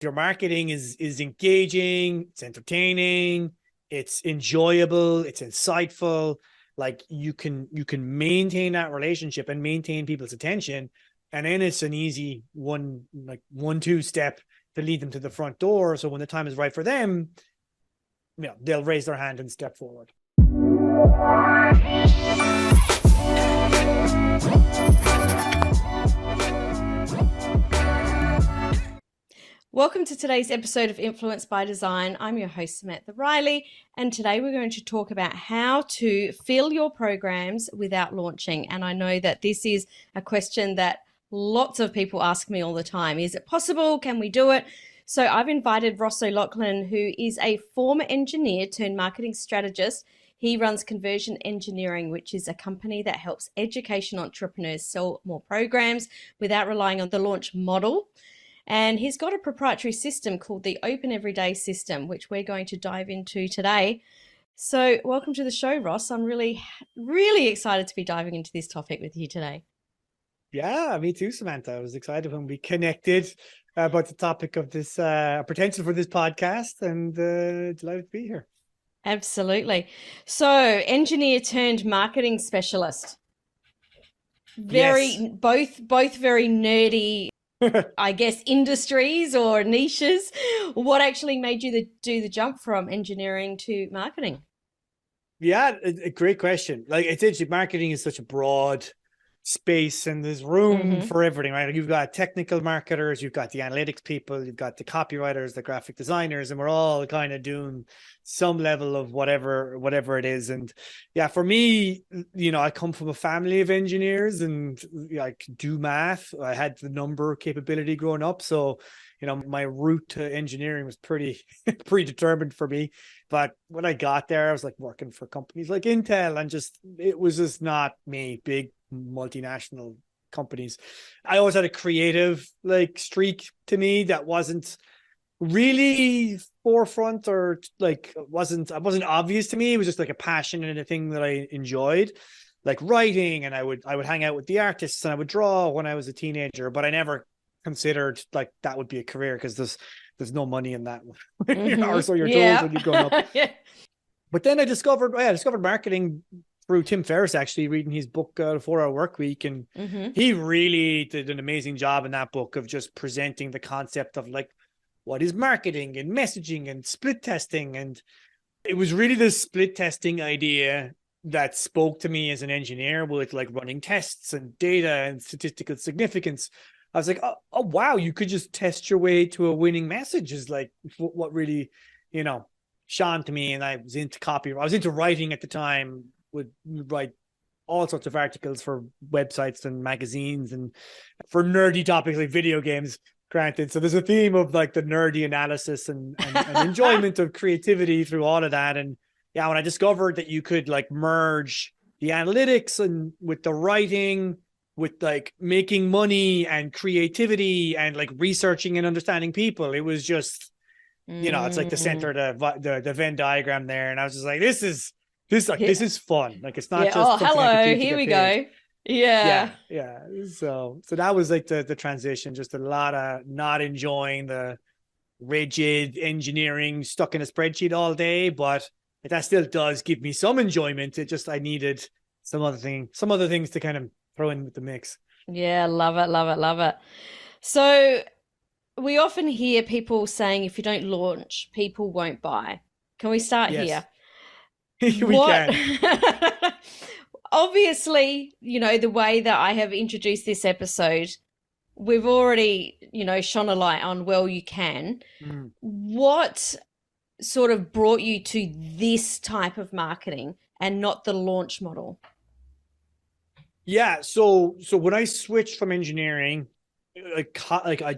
your marketing is engaging, it's entertaining, it's enjoyable, it's insightful, like you can maintain that relationship and maintain people's attention. And then it's an easy one, two step to lead them to the front door. So when the time is right for them, they'll raise their hand and step forward. Welcome to today's episode of Influence by Design. I'm your host, Samantha Riley, and today we're going to talk about how to fill your programs without launching. And I know that this is a question that lots of people ask me all the time. Is it possible? Can we do it? So I've invited Ross O'Loughlin, who is a former engineer turned marketing strategist. He runs Conversion Engineering, which is a company that helps education entrepreneurs sell more programs without relying on the launch model. And he's got a proprietary system called the Open Everyday System, which we're going to dive into today. So welcome to the show, Ross. I'm really, really excited to be diving into this topic with you today. Yeah, me too, Samantha. I was excited when we connected about the topic of this potential for this podcast, and delighted to be here. Absolutely. So engineer turned marketing specialist. Yes. Both very nerdy, I guess, industries or niches. What actually made you do the jump from engineering to marketing? Yeah, a great question. Like, it's interesting. Marketing is such a broad space, and there's room for everything, right? Like, you've got technical marketers, you've got the analytics people, you've got the copywriters, the graphic designers, and we're all kind of doing some level of whatever it is. And yeah, for me, I come from a family of engineers, and I do math. I had the number capability growing up, so my route to engineering was pretty predetermined for me. But when I got there, I was like working for companies like Intel, and it was just not me. Big multinational companies. I always had a creative streak to me that wasn't really forefront, or wasn't obvious to me. It was just like a passion and a thing that I enjoyed, like writing. And I would hang out with the artists and I would draw when I was a teenager, but I never considered like that would be a career, because there's no money in that. Or so you're told when you're growing up. Yeah. But then I discovered marketing through Tim Ferriss, actually reading his book, The 4-Hour Workweek. And he really did an amazing job in that book of just presenting the concept of like, what is marketing and messaging and split testing. And it was really this split testing idea that spoke to me as an engineer, with like running tests and data and statistical significance. I was like, oh wow, you could just test your way to a winning message, is like what really, shone to me. And I was into copy. I was into writing at the time, would write all sorts of articles for websites and magazines and for nerdy topics like video games, granted. So there's a theme of like the nerdy analysis and enjoyment of creativity through all of that. And yeah, when I discovered that you could like merge the analytics and with the writing, with like making money and creativity and like researching and understanding people, it was just, it's like the center of the Venn diagram there. And I was just like, this is fun. Like, it's not just something hello, I could do here we paid. go. Yeah. So that was like the transition. Just a lot of not enjoying the rigid engineering stuck in a spreadsheet all day, but that still does give me some enjoyment. I needed some other things to kind of throw in with the mix. Yeah, love it. So we often hear people saying, if you don't launch, people won't buy. Can we start here? We can. Obviously, the way that I have introduced this episode, we've already, shone a light on, well, you can. What sort of brought you to this type of marketing and not the launch model? Yeah. So when I switched from engineering, I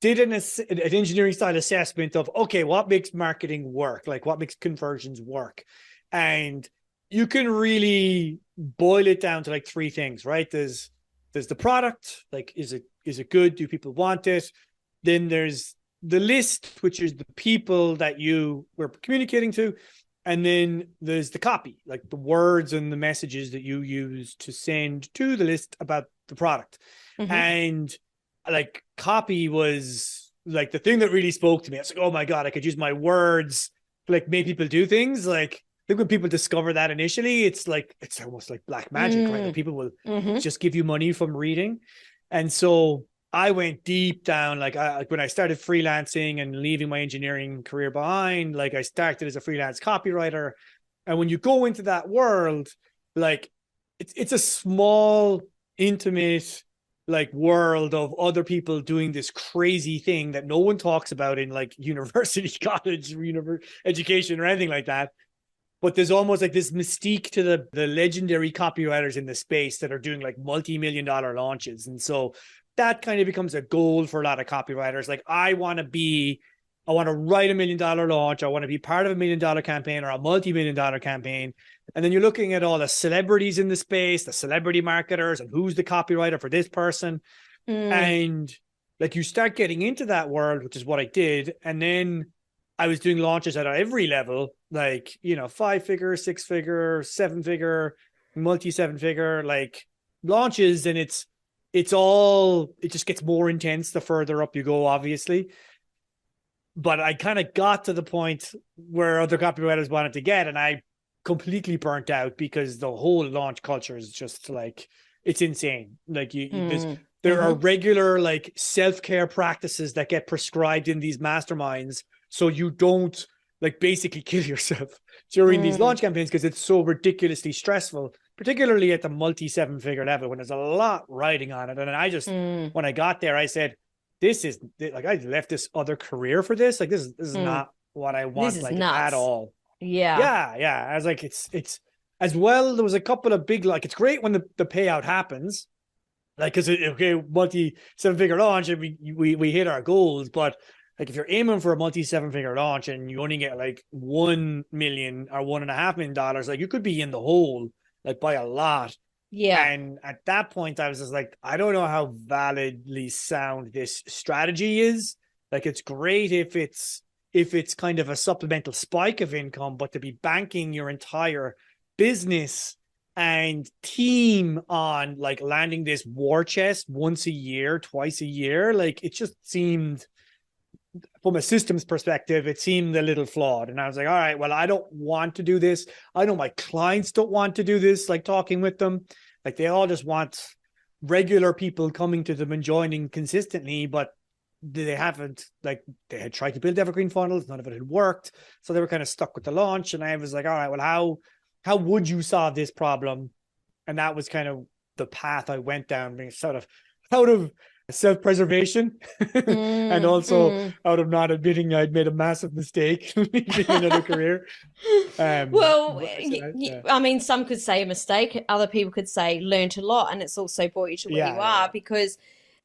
did an engineering style assessment of, okay, what makes marketing work? Like, what makes conversions work? And you can really boil it down to like three things, right? There's the product, like, is it good? Do people want it? Then there's the list, which is the people that you were communicating to. And then there's the copy, like the words and the messages that you use to send to the list about the product. And like, copy was like the thing that really spoke to me, I was like, oh my God, I could use my words to like make people do things. Like I think when people discover that initially, it's like, it's almost like black magic, right? Like people will just give you money from reading. And so I went deep down, like when I started freelancing and leaving my engineering career behind, like I started as a freelance copywriter. And when you go into that world, like it's a small, intimate, like world of other people doing this crazy thing that no one talks about in like university, college, education, or anything like that. But there's almost like this mystique to the legendary copywriters in the space that are doing like multi-million-dollar launches. And so that kind of becomes a goal for a lot of copywriters. Like I want to write $1 million launch. I want to be part of $1 million campaign or a multi-million-dollar campaign. And then you're looking at all the celebrities in the space, the celebrity marketers, and who's the copywriter for this person. And like you start getting into that world, which is what I did. And then I was doing launches at every level, like, 5-figure, 6-figure, 7-figure, multi-7-figure, like launches. And it just gets more intense the further up you go, obviously. But I kind of got to the point where other copywriters wanted to get, and I completely burnt out because the whole launch culture is just like, it's insane. Like there are regular like self-care practices that get prescribed in these masterminds, so you don't like basically kill yourself during these launch campaigns because it's so ridiculously stressful, particularly at the multi-7-figure level when there's a lot riding on it. And I just, when I got there, I said, this is like, I left this other career for this. Like this is not what I want, like nuts. At all. Yeah. I was like, it's as well. There was a couple of big, like, it's great when the payout happens, like, cause multi-7-figure launch and we hit our goals. But like, if you're aiming for a multi-7-figure launch and you only get like 1 million or $1.5 million, like you could be in the hole, like by a lot. Yeah. And at that point, I was just like, I don't know how validly sound this strategy is. Like, it's great if it's kind of a supplemental spike of income, but to be banking your entire business and team on like landing this war chest once a year, twice a year, like it just seemed, from a systems perspective, it seemed a little flawed. And I was like, all right, well, I don't want to do this. I know my clients don't want to do this, like talking with them. Like they all just want regular people coming to them and joining consistently, but they haven't, like they had tried to build evergreen funnels. None of it had worked. So they were kind of stuck with the launch. And I was like, all right, well, how would you solve this problem? And that was kind of the path I went down, being sort of out of self-preservation and also out of not admitting I'd made a massive mistake leaving another career. Well, I mean, some could say a mistake. Other people could say learned a lot, and it's also brought you to where you are because,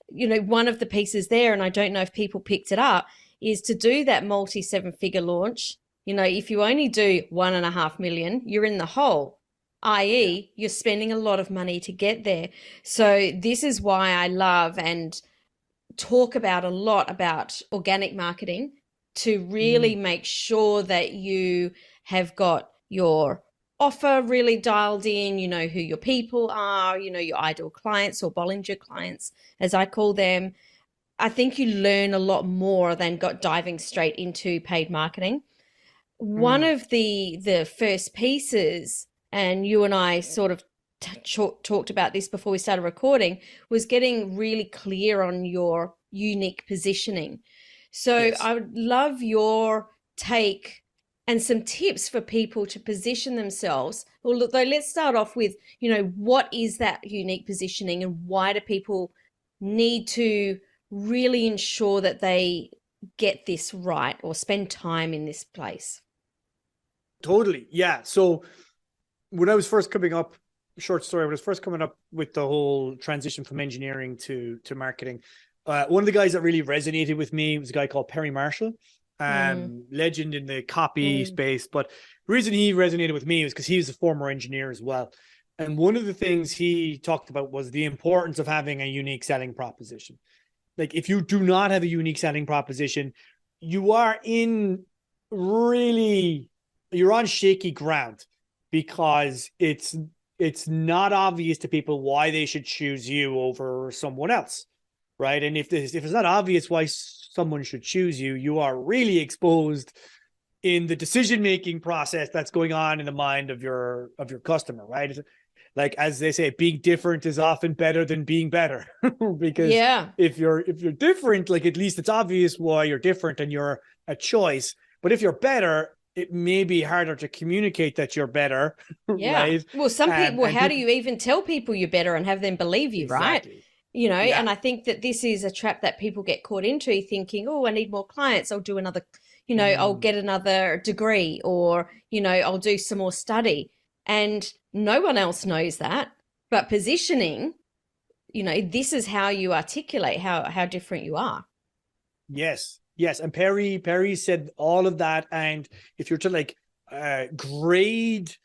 one of the pieces there, and I don't know if people picked it up, is to do that multi-7-figure launch. If you only do 1.5 million, you're in the hole. i.e. you're spending a lot of money to get there. So this is why I love and talk about a lot about organic marketing, to really make sure that you have got your offer really dialed in, who your people are, your ideal clients or Bollinger clients, as I call them. I think you learn a lot more than diving straight into paid marketing. One of the first pieces, and you and I sort of talked about this before we started recording, was getting really clear on your unique positioning. So yes. I would love your take and some tips for people to position themselves. Well, though, let's start off with, what is that unique positioning and why do people need to really ensure that they get this right or spend time in this place? Totally. Yeah. So when I was first coming up, short story, when I was first coming up with the whole transition from engineering to marketing, one of the guys that really resonated with me was a guy called Perry Marshall, legend in the copy space. But the reason he resonated with me was because he was a former engineer as well. And one of the things he talked about was the importance of having a unique selling proposition. Like if you do not have a unique selling proposition, you are you're on shaky ground, because it's not obvious to people why they should choose you over someone else, right? And if it's not obvious why someone should choose you, you are really exposed in the decision-making process that's going on in the mind of your customer, right? Like, as they say, being different is often better than being better. Because Yeah. if you're different, like, at least it's obvious why you're different and you're a choice. But if you're better, it may be harder to communicate that you're better. Yeah. Right? Well, some people, And how do people, you even tell people you're better and have them believe you, right? exactly. Yeah. And I think that this is a trap that people get caught into, thinking, oh, I need more clients. I'll do another, I'll Mm. get another degree, or, I'll do some more study. And no one else knows that. But positioning, this is how you articulate how different you are. Yes, yes. And Perry said all of that. And if you're to like grade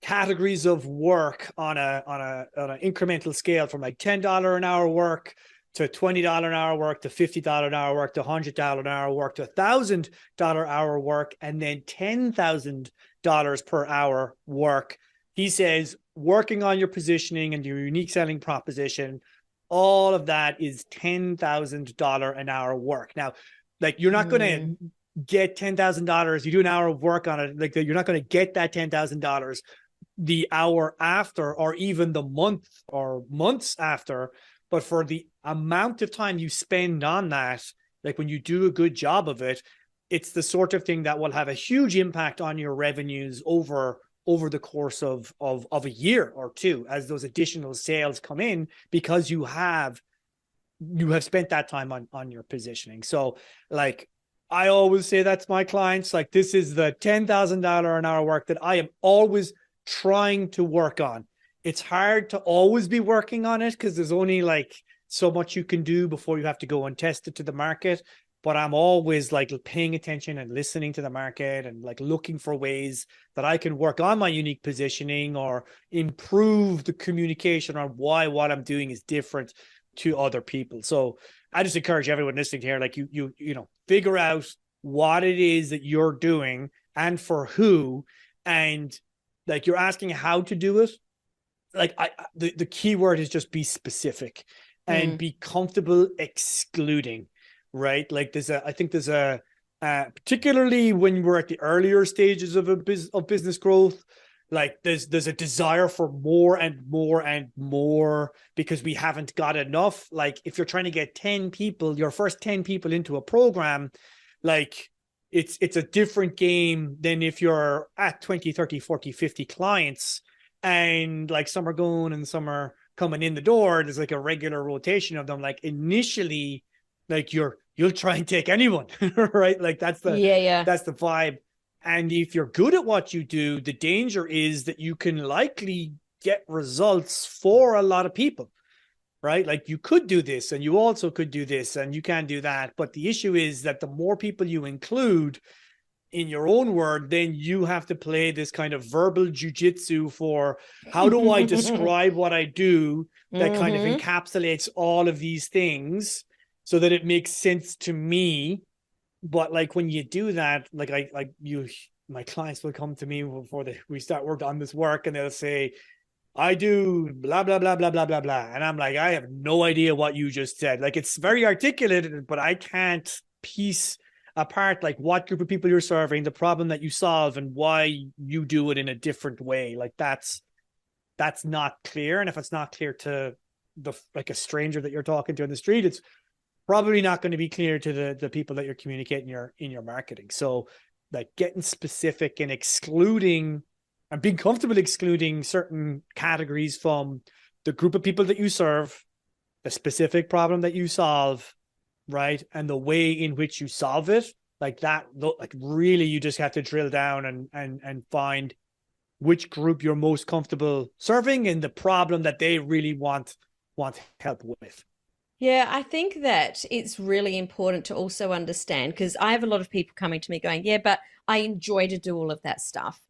categories of work on an incremental scale from like $10 an hour work to $20 an hour work to $50 an hour work to $100 an hour work to $1,000 hour work, and then $10,000 per hour work. He says working on your positioning and your unique selling proposition, all of that is $10,000 an hour work. Now, like, you're not going to get $10,000. You do an hour of work on it, like, you're not going to get that $10,000 the hour after, or even the month or months after. But for the amount of time you spend on that, like, when you do a good job of it, it's the sort of thing that will have a huge impact on your revenues over the course of a year or two, as those additional sales come in, because you have spent that time on your positioning. So, like, I always say that's my clients, like, this is the $10,000 an hour work that I am always trying to work on. It's hard to always be working on it because there's only like so much you can do before you have to go and test it to the market. But I'm always like paying attention and listening to the market and like looking for ways that I can work on my unique positioning or improve the communication on why what I'm doing is different to other people. So I just encourage everyone listening here, like, you figure out what it is that you're doing and for who, and like, you're asking how to do it. Like, the key word is just be specific and be comfortable excluding, right? Like, I think there's a particularly when we're at the earlier stages of business growth, like, there's a desire for more and more and more because we haven't got enough. Like, if you're trying to get 10 people, your first 10 people into a program, like, it's a different game than if you're at 20, 30, 40, 50 clients, and like, some are going and some are coming in the door. There's like a regular rotation of them. Like, initially, like, you'll try and take anyone, right? Like, that's the Yeah. vibe. And if you're good at what you do, the danger is that you can likely get results for a lot of people, right? Like, you could do this and you also could do this and you can do that. But the issue is that the more people you include, in your own word, then you have to play this kind of verbal jujitsu for how do I describe what I do that kind of encapsulates all of these things so that it makes sense to me. But like, when you do that, like, my clients will come to me before we start work on this work, and they'll say, I do blah, blah, blah, blah, blah, blah, blah. And I'm like, I have no idea what you just said. Like, it's very articulated, but I can't piece apart like what group of people you're serving, the problem that you solve, and why you do it in a different way. Like, that's not clear. And if it's not clear to like a stranger that you're talking to in the street, it's probably not going to be clear to the people that you're communicating in your marketing. So, like, getting specific and excluding and being comfortable excluding certain categories from the group of people that you serve, the specific problem that you solve, right? And the way in which you solve it, like that, like, really, you just have to drill down and find which group you're most comfortable serving and the problem that they really want help with. Yeah, I think that it's really important to also understand, because I have a lot of people coming to me going, yeah, but I enjoy to do all of that stuff.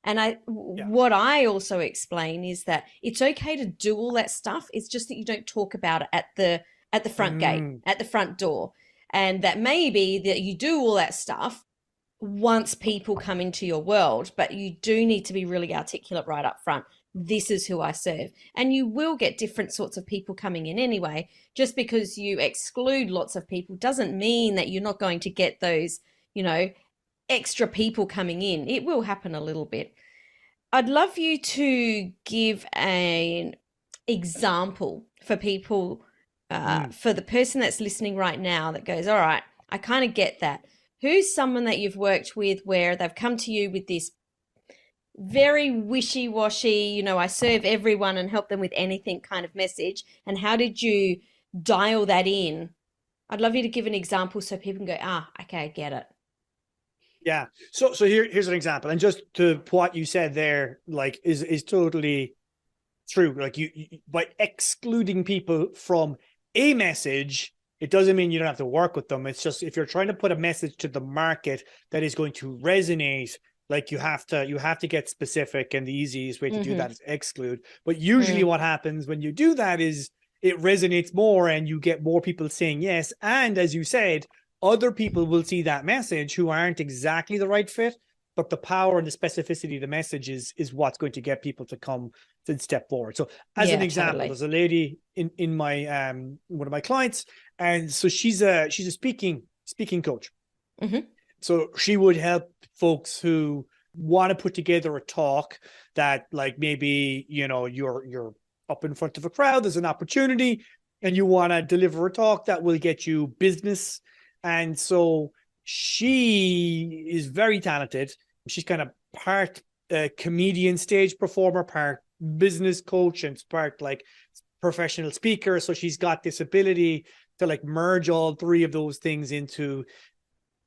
And Yeah. what I also explain is that it's okay to do all that stuff. It's just that you don't talk about it at the front gate, at the front door. And that maybe that you do all that stuff once people come into your world, but you do need to be really articulate right up front. this is who I serve. And you will get different sorts of people coming in anyway. Just because you exclude lots of people doesn't mean that you're not going to get those, extra people coming in. It will happen a little bit. I'd love you to give an example for people, for the person that's listening right now that goes, all right, I kind of get that. Who's someone that you've worked with where they've come to you with this very wishy-washy, I serve everyone and help them with anything kind of message, and how did you dial that in? I'd love you to give an example so people can go, okay, I get it. Yeah. So here's an example. And just to what you said there, like is totally true. Like you by excluding people from a message, it doesn't mean you don't have to work with them. It's just if you're trying to put a message to the market that is going to resonate, like you have to get specific, and the easiest way to do that is exclude. But usually what happens when you do that is it resonates more and you get more people saying yes. And as you said, other people will see that message who aren't exactly the right fit, but the power and the specificity of the message is what's going to get people to come and step forward. So as an example, totally. There's a lady in my one of my clients, and so she's a speaking coach. So she would help folks who want to put together a talk that, like, maybe you're up in front of a crowd, there's an opportunity, and you want to deliver a talk that will get you business. And so she is very talented. She's kind of part comedian, stage performer, part business coach, and part like professional speaker. So she's got this ability to like merge all three of those things into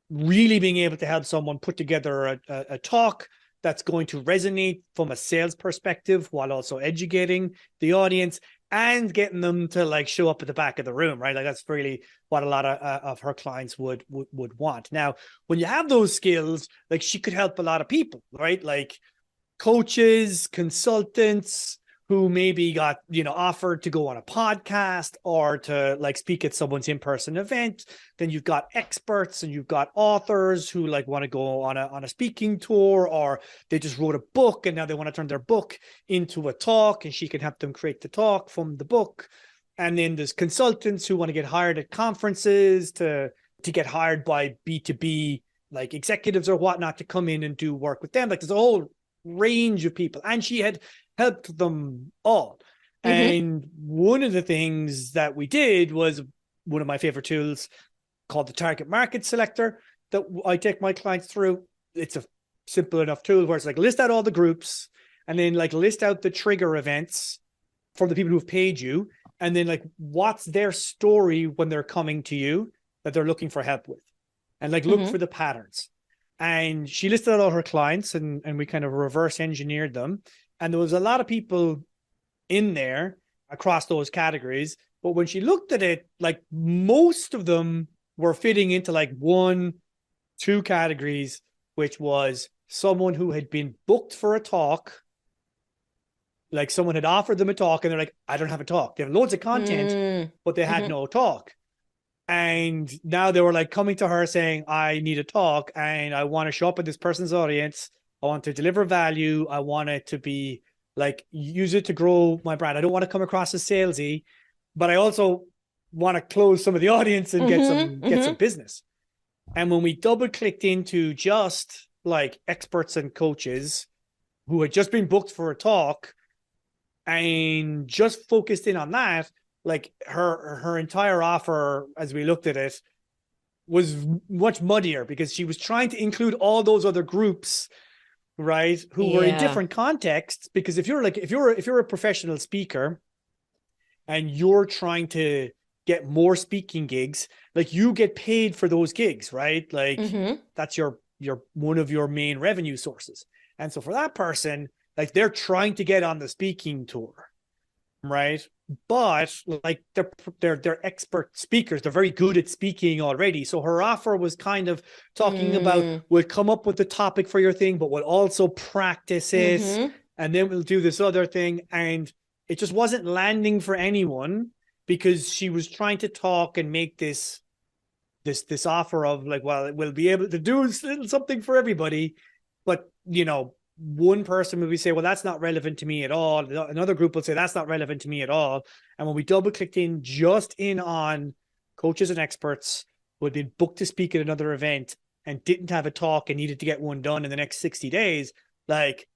really being able to help someone put together a talk that's going to resonate from a sales perspective while also educating the audience and getting them to like show up at the back of the room, right? Like that's really what a lot of her clients would want. Now, when you have those skills, like she could help a lot of people, right? Like coaches, consultants who maybe got, offered to go on a podcast or to like speak at someone's in-person event. Then you've got experts and you've got authors who like want to go on a speaking tour, or they just wrote a book and now they want to turn their book into a talk, and she can help them create the talk from the book. And then there's consultants who want to get hired at conferences to get hired by B2B like executives or whatnot to come in and do work with them. Like there's a whole range of people, and she had helped them all. And one of the things that we did was one of my favorite tools called the Target Market Selector that I take my clients through. It's a simple enough tool where it's like list out all the groups and then like list out the trigger events for the people who have paid you, and then like what's their story when they're coming to you that they're looking for help with, and like look for the patterns. And she listed out all her clients, and we kind of reverse engineered them. And there was a lot of people in there across those categories. But when she looked at it, like most of them were fitting into like 1-2 categories, which was someone who had been booked for a talk. Like someone had offered them a talk and they're like, I don't have a talk. They have loads of content, but they had no talk. And now they were like coming to her saying, I need a talk and I want to show up in this person's audience. I want to deliver value. I want it to be like, use it to grow my brand. I don't want to come across as salesy, but I also want to close some of the audience and get some business. And when we double clicked into just like experts and coaches who had just been booked for a talk and just focused in on that, like her entire offer, as we looked at it, was much muddier because she was trying to include all those other groups, right, who were in different contexts. Because if you're a professional speaker and you're trying to get more speaking gigs, like you get paid for those gigs, right? Like that's your one of your main revenue sources. And so for that person, like they're trying to get on the speaking tour, right? But like they're expert speakers. They're very good at speaking already. So her offer was kind of talking about, we'll come up with the topic for your thing, but we'll also practice it. And then we'll do this other thing. And it just wasn't landing for anyone because she was trying to talk and make this offer of like, well, we'll be able to do something for everybody. But, one person will be say, well, that's not relevant to me at all. Another group will say that's not relevant to me at all. And when we double clicked in just in on coaches and experts who had been booked to speak at another event and didn't have a talk and needed to get one done in the next 60 days, like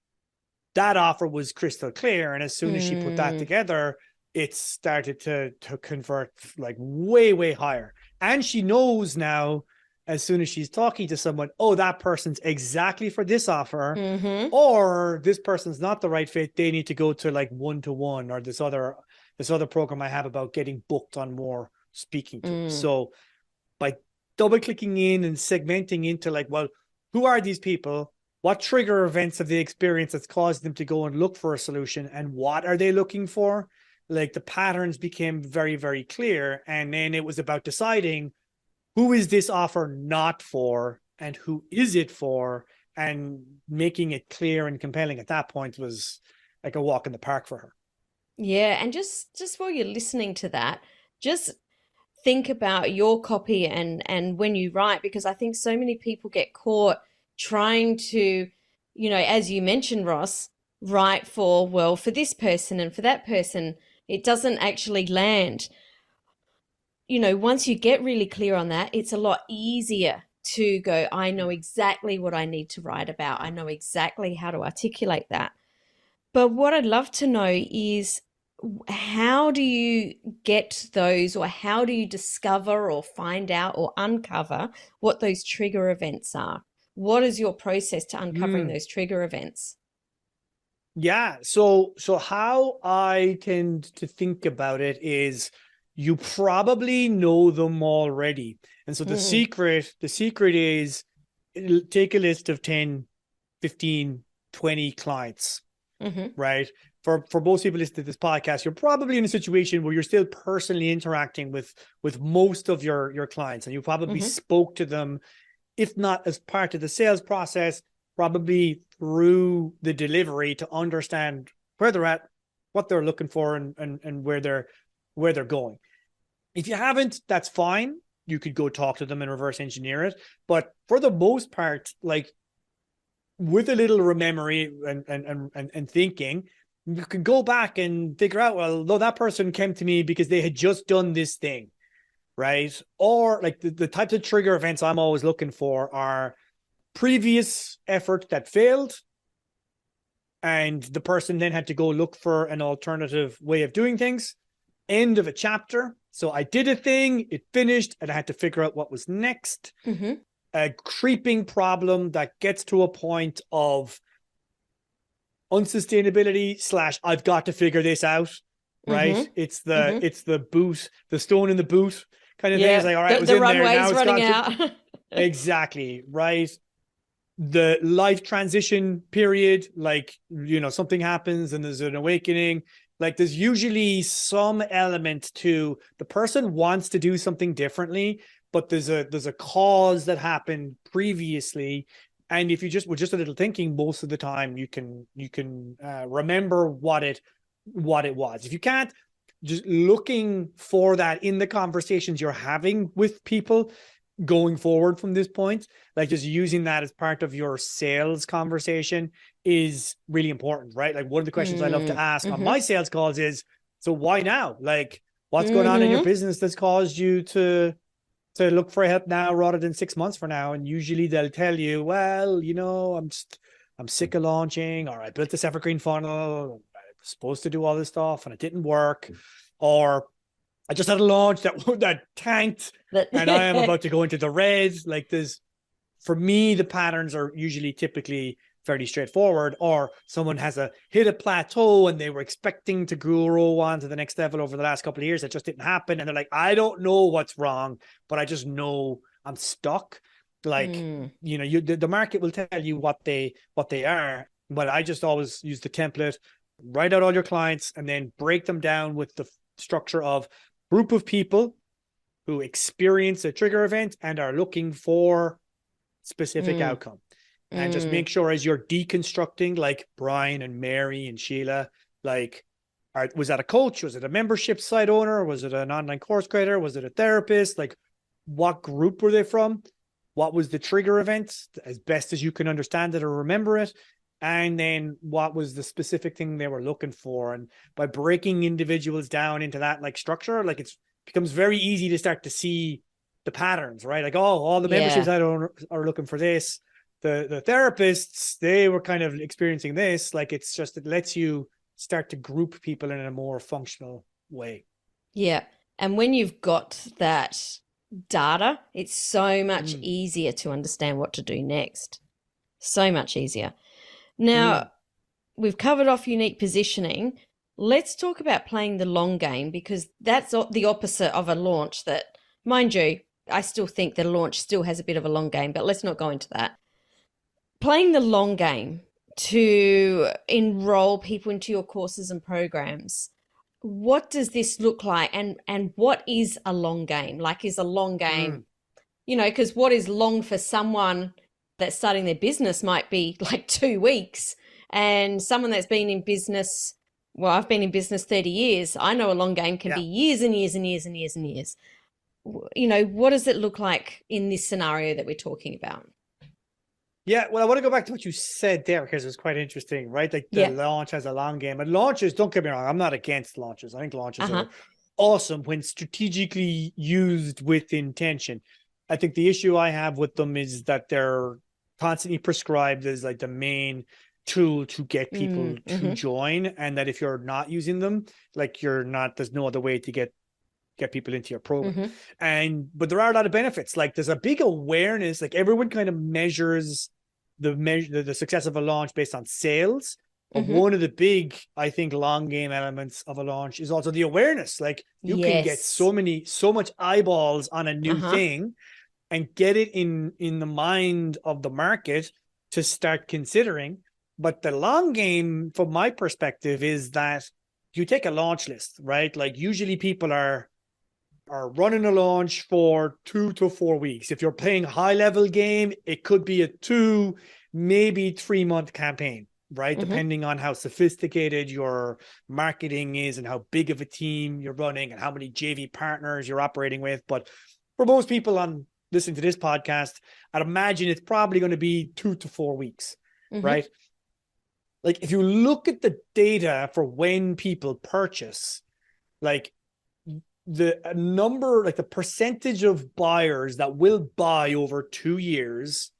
that offer was crystal clear. And as soon as she put that together, it started to convert like way, way higher. And she knows now, as soon as she's talking to someone, oh, that person's exactly for this offer, or this person's not the right fit. They need to go to like 1-to-1 or this other program I have about getting booked on more speaking tools. So by double clicking in and segmenting into like, well, who are these people? What trigger events have they experienced that's caused them to go and look for a solution? And what are they looking for? Like the patterns became very, very clear. And then it was about deciding who is this offer not for and who is it for, and making it clear and compelling at that point was like a walk in the park for her. Yeah, and just while you're listening to that, just think about your copy and when you write, because I think so many people get caught trying to, as you mentioned, Ross, write for this person and for that person. It doesn't actually land. Once you get really clear on that, it's a lot easier to go, I know exactly what I need to write about. I know exactly how to articulate that. But what I'd love to know is, how do you get those, or how do you discover or find out or uncover what those trigger events are? What is your process to uncovering those trigger events? Yeah. So how I tend to think about it is you probably know them already. And so the secret is take a list of 10, 15, 20 clients, right? For most people listening to this podcast, you're probably in a situation where you're still personally interacting with most of your clients, and you probably spoke to them, if not as part of the sales process, probably through the delivery to understand where they're at, what they're looking for, and where they're going. If you haven't, that's fine. You could go talk to them and reverse engineer it. But for the most part, like with a little memory and thinking, you can go back and figure out, well, though that person came to me because they had just done this thing, right? Or like the types of trigger events I'm always looking for are previous effort that failed, and the person then had to go look for an alternative way of doing things. End of a chapter. So I did a thing, it finished, and I had to figure out what was next. A creeping problem that gets to a point of unsustainability / I've got to figure this out, right? It's the boot, the stone in the boot kind of thing. It's like, all right, it was the in there, now runway's it's running got out. exactly, right? The life transition period, like, something happens and there's an awakening. Like there's usually some element to the person wants to do something differently, but there's a cause that happened previously. And if you just with just a little thinking, most of the time you can remember what it was. If you can't, just looking for that in the conversations you're having with people going forward from this point, like just using that as part of your sales conversation is really important, right? Like one of the questions I love to ask on my sales calls is, so why now? Like what's going on in your business that's caused you to look for help now rather than 6 months from now? And usually they'll tell you, well, I'm sick of launching, or I built this evergreen funnel, I was supposed to do all this stuff and it didn't work, or I just had a launch that tanked and I am about to go into the red. Like for me, the patterns are typically fairly straightforward, or someone has hit a plateau and they were expecting to grow on to the next level over the last couple of years. That just didn't happen. And they're like, I don't know what's wrong, but I just know I'm stuck. Like, the market will tell you what they are, but I just always use the template, write out all your clients and then break them down with the structure of group of people who experience a trigger event and are looking for specific outcome. And just make sure as you're deconstructing, like Brian and Mary and Sheila, like, was that a coach? Was it a membership site owner? Was it an online course creator? Was it a therapist? Like, what group were they from? What was the trigger event, as best as you can understand it or remember it? and then what was the specific thing they were looking for. And by breaking individuals down into that like structure, like it becomes very easy to start to see the patterns, right? Like, oh, all the memberships I don't are looking for this. The therapists, they were kind of experiencing this. Like, it's just, it lets you start to group people in a more functional way. Yeah. And when you've got that data, it's so much Mm. easier to understand what to do next. So much easier. Now, we've covered off unique positioning. Let's talk about playing the long game, because that's the opposite of a launch that, mind you, I still think that a launch still has a bit of a long game, but let's not go into that. Playing the long game to enroll people into your courses and programs, what does this look like, and what is a long game? Like, is a long game, because what is long for someone that's starting their business might be like 2 weeks, and someone that's been in business, well, I've been in business 30 years. I know a long game can be years and years and years and years and years. What does it look like in this scenario that we're talking about? Yeah, well, I want to go back to what you said there, because it's quite interesting, right? Like, the launch has a long game. And launches, don't get me wrong, I'm not against launches. I think launches are awesome when strategically used with intention. I think the issue I have with them is that they're constantly prescribed as like the main tool to get people to join, and that if you're not using them, like, there's no other way to get people into your program. But there are a lot of benefits. Like, there's a big awareness, like, everyone kind of measures the success of a launch based on sales. But one of the big, I think, long game elements of a launch is also the awareness. Like, you can get so much eyeballs on a new thing, and get it in the mind of the market to start considering. But the long game, from my perspective, is that you take a launch list, right? Like, usually people are running a launch for 2 to 4 weeks. If you're playing a high level game, it could be a 2, maybe 3-month campaign, right? Depending on how sophisticated your marketing is, and how big of a team you're running, and how many JV partners you're operating with. But for most people on listening to this podcast, I'd imagine it's probably going to be 2 to 4 weeks, right? Like, if you look at the data for when people purchase, like, the number, like the percentage of buyers that will buy over 2 years,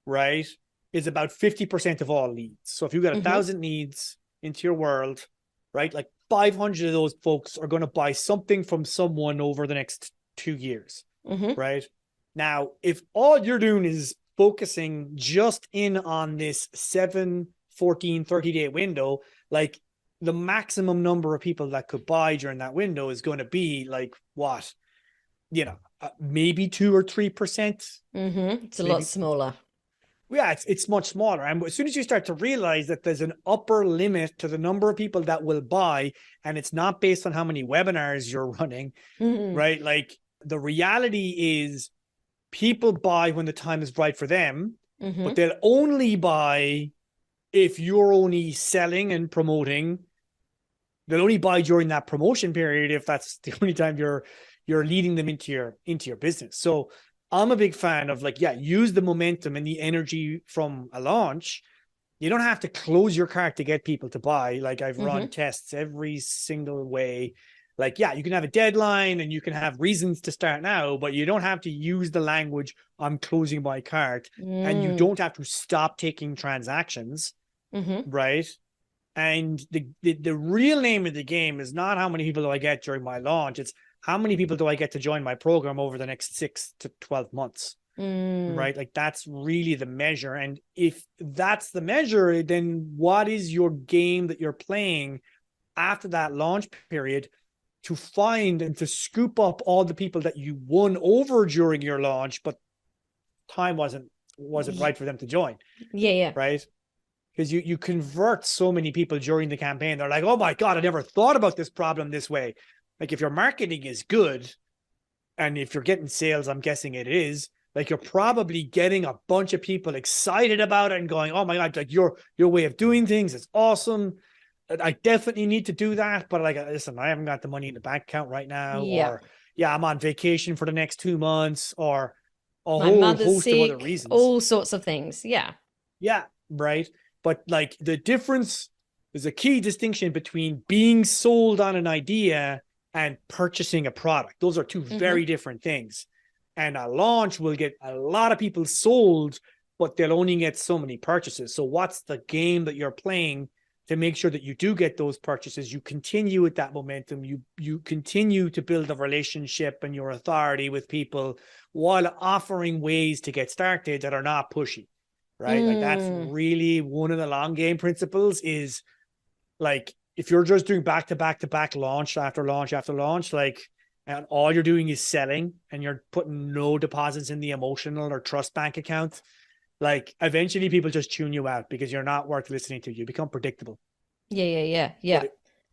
right, is about 50% of all leads. So if you've got 1,000 leads into your world, right, like 500 of those folks are going to buy something from someone over the next 2 years, right? Now, if all you're doing is focusing just in on this 7, 14, 30-day window, like, the maximum number of people that could buy during that window is going to be like, what, maybe 2 or 3%. It's a lot smaller. Yeah, it's much smaller. And as soon as you start to realize that there's an upper limit to the number of people that will buy, and it's not based on how many webinars you're running, right? Like, the reality is, people buy when the time is right for them, but they'll only buy if you're only selling and promoting. They'll only buy during that promotion period if that's the only time you're leading them into your business. So I'm a big fan of, like, use the momentum and the energy from a launch. You don't have to close your cart to get people to buy. Like, I've run tests every single way. Like, you can have a deadline and you can have reasons to start now, but you don't have to use the language, I'm closing my cart, and you don't have to stop taking transactions, right? And the real name of the game is not how many people do I get during my launch. It's how many people do I get to join my program over the next 6 to 12 months, right? Like, that's really the measure. And if that's the measure, then what is your game that you're playing after that launch period to find and to scoop up all the people that you won over during your launch, but time wasn't right for them to join. Right? Because you convert so many people during the campaign. They're like, oh my God, I never thought about this problem this way. Like, if your marketing is good, and if you're getting sales, I'm guessing it is, like, you're probably getting a bunch of people excited about it and going, oh my God, like, your way of doing things is awesome. I definitely need to do that. But, like, listen, I haven't got the money in the bank account right now. Or, I'm on vacation for the next 2 months, or a whole host of other reasons. All sorts of things. Yeah. Yeah. Right. But like the difference, there's a key distinction between being sold on an idea and purchasing a product. Those are two very different things. And a launch will get a lot of people sold, but they'll only get so many purchases. So what's the game that you're playing to make sure that you do get those purchases? You continue with that momentum. You continue to build a relationship and your authority with people while offering ways to get started that are not pushy, right? Like that's really one of the long game principles is like, if you're just doing back to back launch after launch after launch, like, and all you're doing is selling and you're putting no deposits in the emotional or trust bank account, like eventually people just tune you out because you're not worth listening to. You become predictable. Yeah.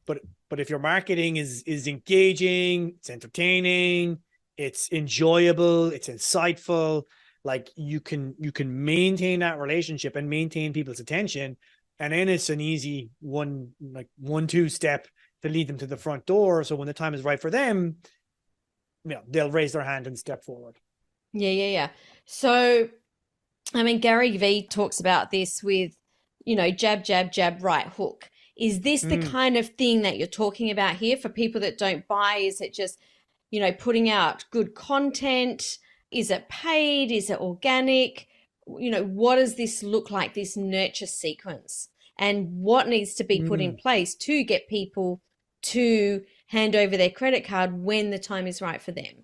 But if your marketing is engaging, it's entertaining, it's enjoyable, it's insightful, like you can maintain that relationship and maintain people's attention. And then it's an easy 1-2 step to lead them to the front door. So when the time is right for them, they'll raise their hand and step forward. Yeah. So, I mean, Gary Vee talks about this with, jab, jab, jab, right hook. Is this the kind of thing that you're talking about here for people that don't buy? Is it just, putting out good content? Is it paid? Is it organic? What does this look like, this nurture sequence? And what needs to be put in place to get people to hand over their credit card when the time is right for them?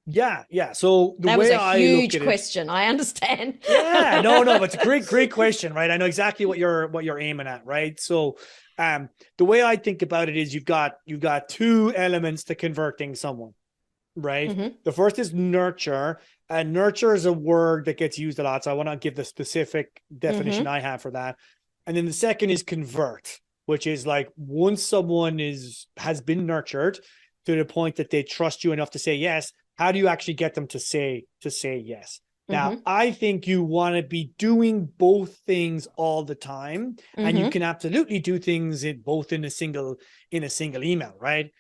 Yeah. So that was a huge question. I understand. Yeah, no, but it's a great question, right? I know exactly what you're aiming at, right? So, the way I think about it is you've got two elements to converting someone, right? The first is nurture, and nurture is a word that gets used a lot. So I want to give the specific definition I have for that. And then the second is convert, which is like once someone has been nurtured to the point that they trust you enough to say yes, how do you actually get them to say yes? Now, I think you want to be doing both things all the time, and you can absolutely do things in a single email, right?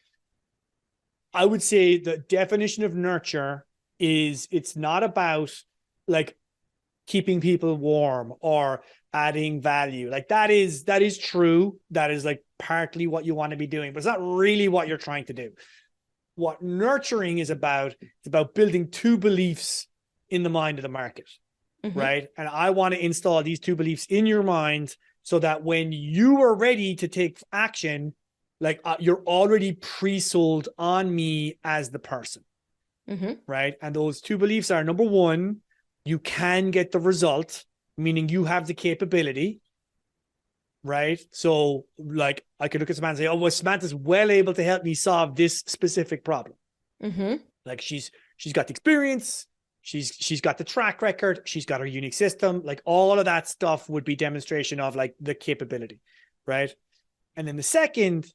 I would say the definition of nurture is it's not about like keeping people warm or adding value. Like that is true. That is like partly what you want to be doing, but it's not really what you're trying to do. What nurturing is about, it's about building two beliefs in the mind of the market, right? And I want to install these two beliefs in your mind so that when you are ready to take action, like you're already pre-sold on me as the person, right? And those two beliefs are, number one, you can get the result, meaning you have the capability, right? So like I could look at Samantha and say, oh, well, Samantha's well able to help me solve this specific problem. Like she's got the experience, she's got the track record, she's got her unique system, like all of that stuff would be demonstration of like the capability, right? And then the second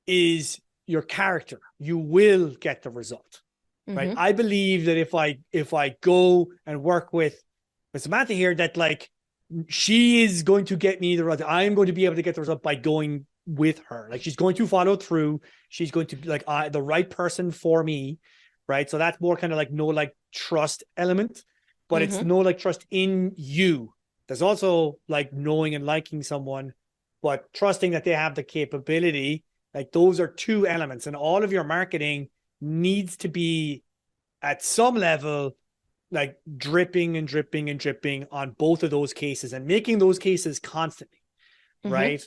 is your character. You will get the result, right? I believe that if I go and work with Samantha here, that like she is going to get me the result. I'm going to be able to get the result by going with her. Like she's going to follow through. She's going to be like the right person for me, right? So that's more kind of like no like trust element, but it's no like trust in you. There's also like knowing and liking someone, but trusting that they have the capability. Like those are two elements, and all of your marketing needs to be at some level like dripping on both of those cases and making those cases constantly, right?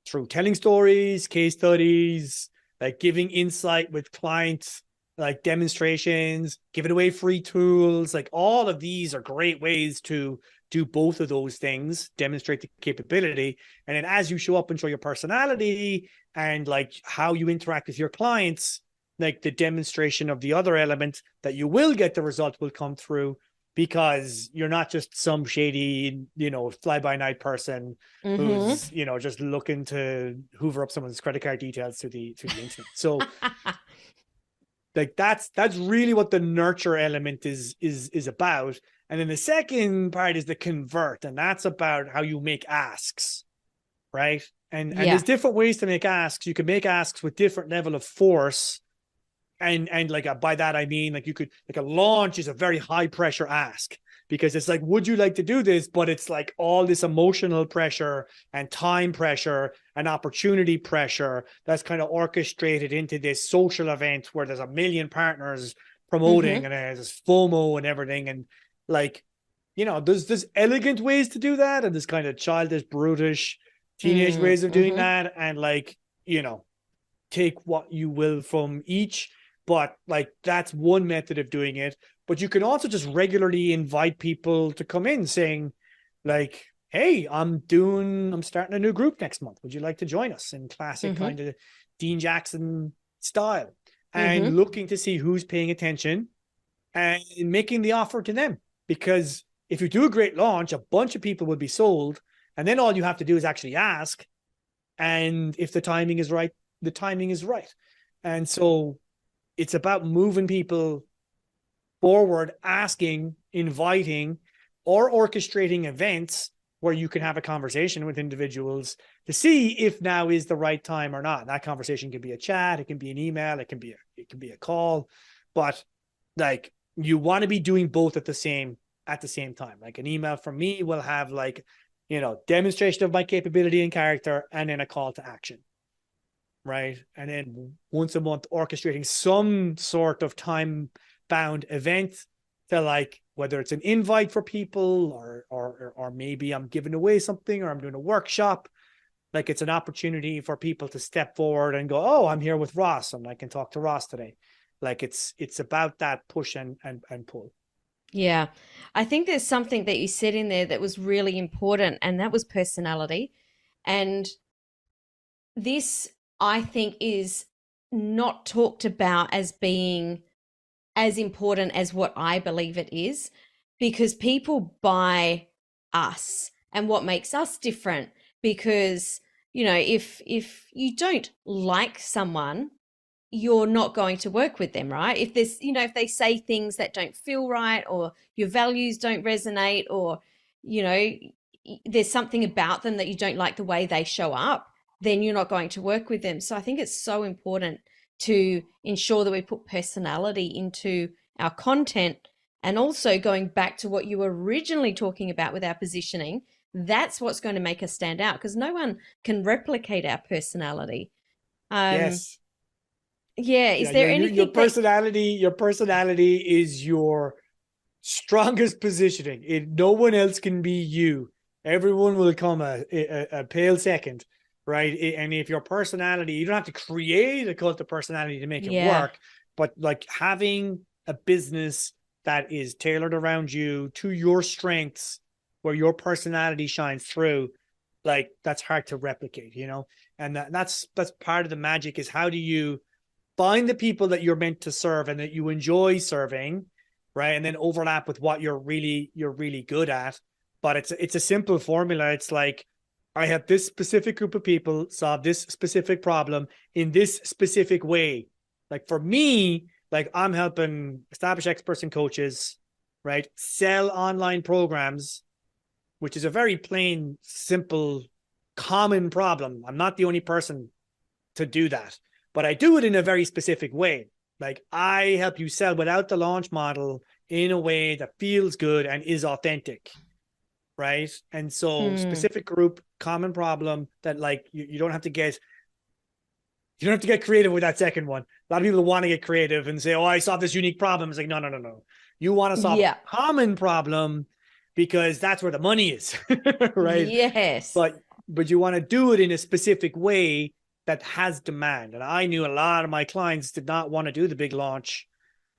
Through telling stories, case studies, like giving insight with clients, like demonstrations, giving away free tools. Like all of these are great ways to do both of those things, demonstrate the capability. And then as you show up and show your personality and like how you interact with your clients, like the demonstration of the other element that you will get the result will come through, because you're not just some shady, fly by night person who's, just looking to hoover up someone's credit card details through the internet. So like that's really what the nurture element is about. And then the second part is the convert, and that's about how you make asks, right? And there's different ways to make asks. You can make asks with different level of force. And like by that, I mean, like you could, like a launch is a very high pressure ask. because it's like, would you like to do this? But it's like all this emotional pressure and time pressure and opportunity pressure that's kind of orchestrated into this social event where there's a million partners promoting and there's FOMO and everything. And like, there's elegant ways to do that, and there's kind of childish, brutish, teenage ways of doing that. And like, take what you will from each, but like that's one method of doing it. But you can also just regularly invite people to come in saying like, hey, I'm starting a new group next month. Would you like to join us, in classic kind of Dean Jackson style, and looking to see who's paying attention and making the offer to them. Because if you do a great launch, a bunch of people will be sold. And then all you have to do is actually ask. And if the timing is right, the timing is right. And so it's about moving people forward, asking, inviting, or orchestrating events where you can have a conversation with individuals to see if now is the right time or not. That conversation can be a chat, it can be an email, it can be a call, but like you want to be doing both at the same time. Like an email from me will have like, demonstration of my capability and character, and then a call to action. Right. And then once a month, orchestrating some sort of time bound event to like, whether it's an invite for people or maybe I'm giving away something or I'm doing a workshop. Like it's an opportunity for people to step forward and go, oh, I'm here with Ross and I can talk to Ross today. Like it's about that push and pull. Yeah. I think there's something that you said in there that was really important, and that was personality. And this, I think, is not talked about as being as important as what I believe it is, because people buy us and what makes us different. Because, if you don't like someone, you're not going to work with them, right? If there's, if they say things that don't feel right, or your values don't resonate, or, there's something about them that you don't like the way they show up, then you're not going to work with them. So I think it's so important to ensure that we put personality into our content. And also going back to what you were originally talking about with our positioning, that's what's going to make us stand out, because no one can replicate our personality. Yes. Yeah. Is there anything your personality is your strongest positioning. No one else can be you. Everyone will come a pale second, right? And if your personality, you don't have to create a cult of personality to make it work, but like having a business that is tailored around you, to your strengths, where your personality shines through, like that's hard to replicate, and that's part of the magic, is how do you find the people that you're meant to serve and that you enjoy serving, right? And then overlap with what you're really good at. But it's a simple formula. It's like, I have this specific group of people solve this specific problem in this specific way. Like for me, like I'm helping established experts and coaches, right, sell online programs, which is a very plain, simple, common problem. I'm not the only person to do that, but I do it in a very specific way. Like I help you sell without the launch model in a way that feels good and is authentic. Right. And so specific group, common problem, that like you don't have to get creative with that second one. A lot of people want to get creative and say, oh, I solved this unique problem. It's like, no. You want to solve a common problem because that's where the money is. Right. Yes. But you want to do it in a specific way that has demand. And I knew a lot of my clients did not want to do the big launch,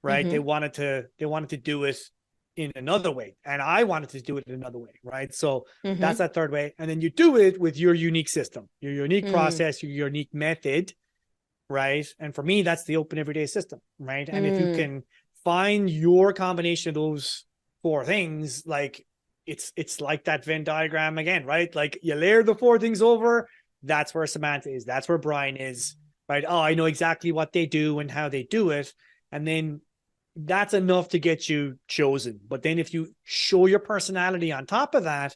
right? They wanted to do it in another way. And I wanted to do it in another way, right? So that's that third way. And then you do it with your unique system, your unique process, your unique method, right? And for me, that's the open everyday system, right? And if you can find your combination of those four things, like it's like that Venn diagram again, right? Like you layer the four things over, that's where Samantha is, that's where Brian is, right? Oh, I know exactly what they do and how they do it. And then that's enough to get you chosen. But then if you show your personality on top of that,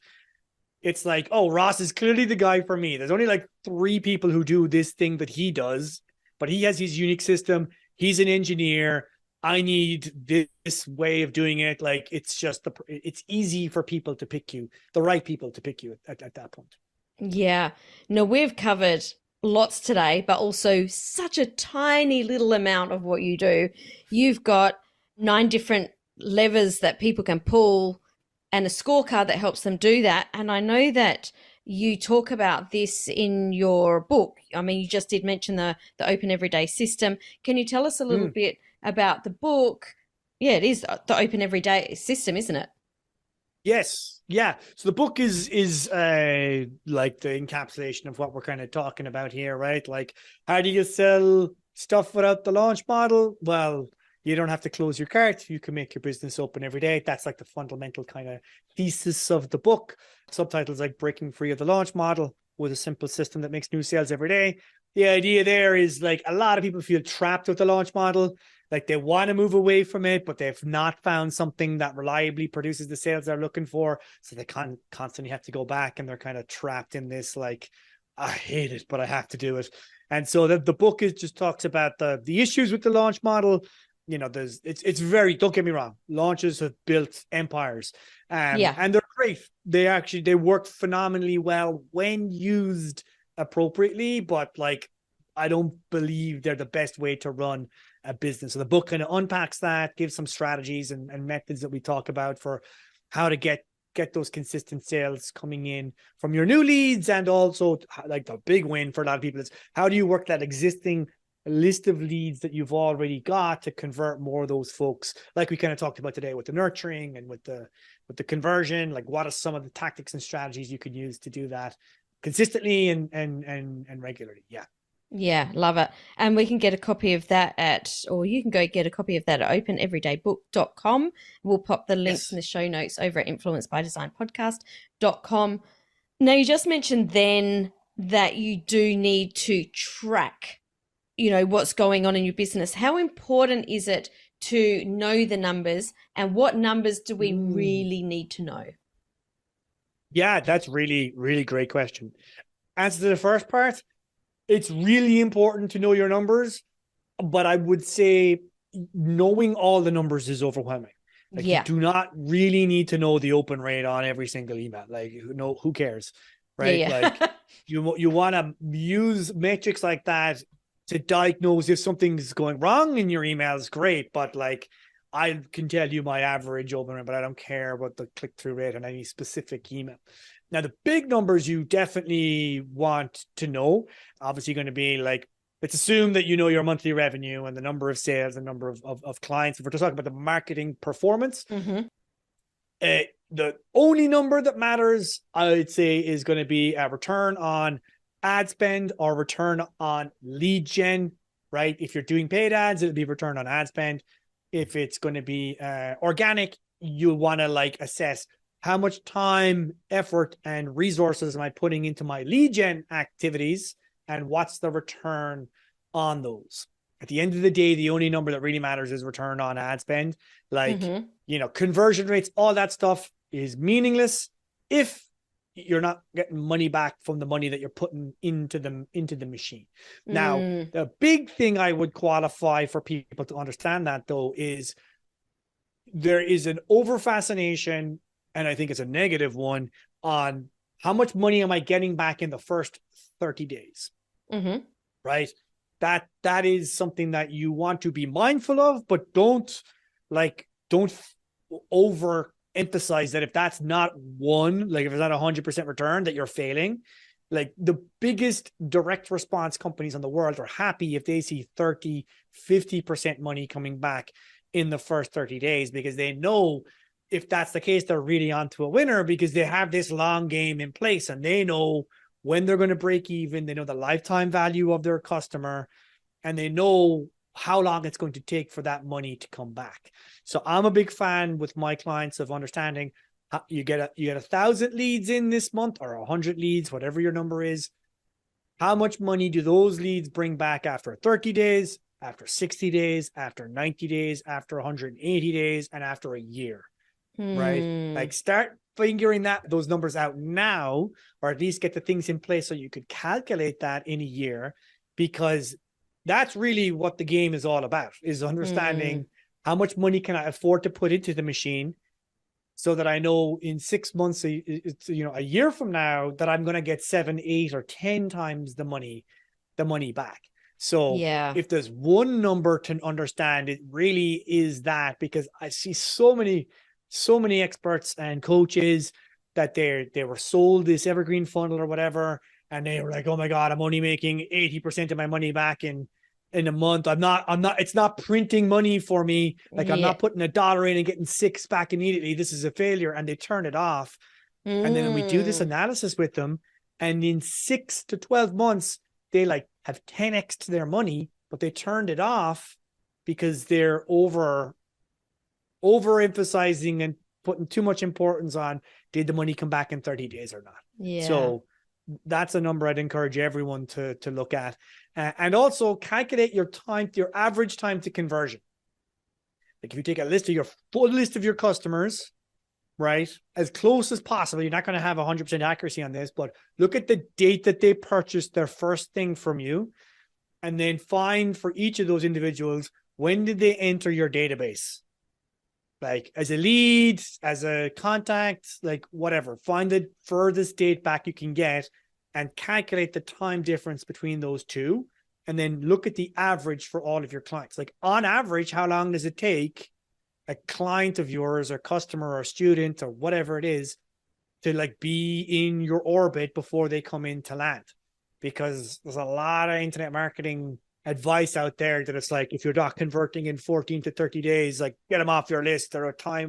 it's like, oh, Ross is clearly the guy for me. There's only like 3 people who do this thing that he does, but he has his unique system. He's an engineer. I need this way of doing it. Like it's easy for people to pick you, the right people to pick you at that point. Yeah. No, we've covered lots today, but also such a tiny little amount of what you do. You've got 9 different levers that people can pull and a scorecard that helps them do that. And I know that you talk about this in your book. I mean, you just did mention the open everyday system. Can you tell us a little bit about the book? Yeah, it is the open everyday system, isn't it? Yes. Yeah. So the book is like the encapsulation of what we're kind of talking about here, right? Like, how do you sell stuff without the launch model? Well, you don't have to close your cart. You can make your business open every day. That's like the fundamental kind of thesis of the book. Subtitles like Breaking Free of the Launch Model with a simple system that makes new sales every day. The idea there is like a lot of people feel trapped with the launch model. Like they want to move away from it, but they've not found something that reliably produces the sales they're looking for. So they constantly have to go back, and they're kind of trapped in this, like, I hate it, but I have to do it. And so the book is just talks about the issues with the launch model. You know, it's very, don't get me wrong, launches have built empires. Yeah. And they're great. They work phenomenally well when used appropriately, but like I don't believe they're the best way to run a business. So the book kind of unpacks that, gives some strategies and methods that we talk about for how to get those consistent sales coming in from your new leads. And also, like, the big win for a lot of people is how do you work that existing list of leads that you've already got to convert more of those folks, like we kind of talked about today with the nurturing and with the conversion. Like, what are some of the tactics and strategies you could use to do that consistently and regularly? Yeah. Yeah, love it. And we can get a copy of that or you can go get a copy of that at openeverydaybook.com. We'll pop the links Yes. in the show notes over at influencebydesignpodcast.com. Now, you just mentioned then that you do need to track, what's going on in your business. How important is it to know the numbers, and what numbers do we really need to know? Yeah, that's really, really great question. Answer to the first part, it's really important to know your numbers, but I would say knowing all the numbers is overwhelming. Like, you Yeah. do not really need to know the open rate on every single email. Like, who cares, right? Yeah. Like, you want to use metrics like that to diagnose if something's going wrong in your emails. Great, but like, I can tell you my average open rate, but I don't care about the click-through rate on any specific email. Now, the big numbers you definitely want to know, obviously going to be like, let's assume that you know your monthly revenue and the number of sales and number of clients. If we're just talking about the marketing performance, the only number that matters, I would say, is going to be a return on ad spend or return on lead gen, right? If you're doing paid ads, it'll be return on ad spend. If it's going to be organic, you want to like assess how much time, effort, and resources am I putting into my lead gen activities, and what's the return on those. At the end of the day, the only number that really matters is return on ad spend. Like, conversion rates, all that stuff is meaningless if you're not getting money back from the money that you're putting into the machine. Now, the big thing I would qualify for people to understand that, though, is there is an over fascination, and I think it's a negative one, on how much money am I getting back in the first 30 days, right? That is something that you want to be mindful of, but don't overemphasize that if that's not like if it's not 100% return, that you're failing. Like, the biggest direct response companies in the world are happy if they see 30, 50% money coming back in the first 30 days, because they know if that's the case, they're really onto a winner, because they have this long game in place and they know when they're going to break even. They know the lifetime value of their customer, and they know how long it's going to take for that money to come back. So I'm a big fan with my clients of understanding you get 1,000 leads in this month, or 100 leads, whatever your number is. How much money do those leads bring back after 30 days, after 60 days, after 90 days, after 180 days, and after a year, right? Like, start figuring those numbers out now, or at least get the things in place so you could calculate that in a year, because that's really what the game is all about, is understanding How much money can I afford to put into the machine so that I know in 6 months, it's, a year from now, that I'm going to get 7, 8, or 10 times the money back. So Yeah. if there's one number to understand, it really is that, because I see so many experts and coaches that they were sold this evergreen funnel or whatever, and they were like, oh my God, I'm only making 80% of my money back in a month. It's not printing money for me. Like, I'm Yeah. not putting $1 in and getting 6 back immediately. This is a failure. And they turn it off. And then we do this analysis with them. And in 6 to 12 months, they like have 10x to their money, but they turned it off because they're overemphasizing and putting too much importance on, did the money come back in 30 days or not? Yeah. So that's a number I'd encourage everyone to look at. And also calculate your average time to conversion. Like, if you take a full list of your customers, right, as close as possible, you're not going to have 100% accuracy on this, but look at the date that they purchased their first thing from you, and then find for each of those individuals, when did they enter your database? Like, as a lead, as a contact, like whatever, find the furthest date back you can get and calculate the time difference between those two. And then look at the average for all of your clients. Like, on average, how long does it take a client of yours or customer or student or whatever it is to like be in your orbit before they come in to land? Because there's a lot of internet marketing advice out there that it's like, if you're not converting in 14 to 30 days, like, get them off your list. They're a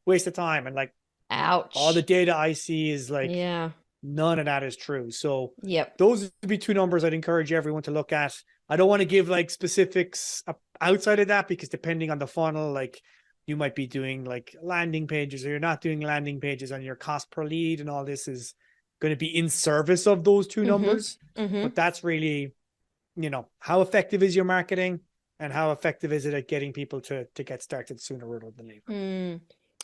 waste of time. And like, Ouch. all the data I see is like, yeah. None of that is true. So Yep. those would be two numbers I'd encourage everyone to look at. I don't want to give like specifics outside of that, because depending on the funnel, like, you might be doing like landing pages, or you're not doing landing pages, and your cost per lead and all this is going to be in service of those two numbers. But that's really, how effective is your marketing, and how effective is it at getting people to get started sooner rather than later.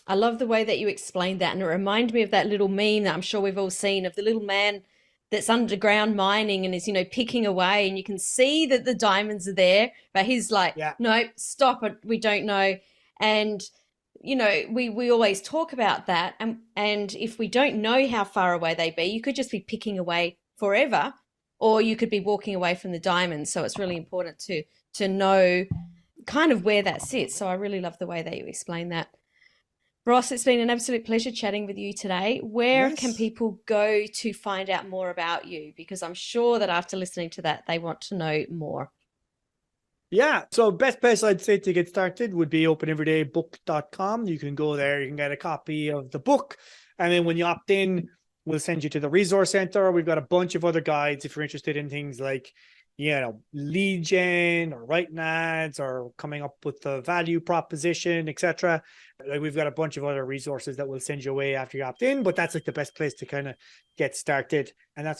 I love the way that you explained that. And it reminded me of that little meme that I'm sure we've all seen, of the little man that's underground mining and is, picking away. And you can see that the diamonds are there, but he's like, Yeah. no, stop it. We don't know. And, we always talk about that. And if we don't know how far away they be, you could just be picking away forever, or you could be walking away from the diamonds. So it's really important to know kind of where that sits. So I really love the way that you explain that. Ross, it's been an absolute pleasure chatting with you today. Where can people go to find out more about you? Because I'm sure that after listening to that, they want to know more. Yeah. So best place I'd say to get started would be openeverydaybook.com. You can go there, you can get a copy of the book. And then when you opt in, we'll send you to the resource center. We've got a bunch of other guides if you're interested in things like, lead gen, or writing ads, or coming up with the value proposition, etc. Like, we've got a bunch of other resources that we'll send you away after you opt in, but that's like the best place to kind of get started. And that's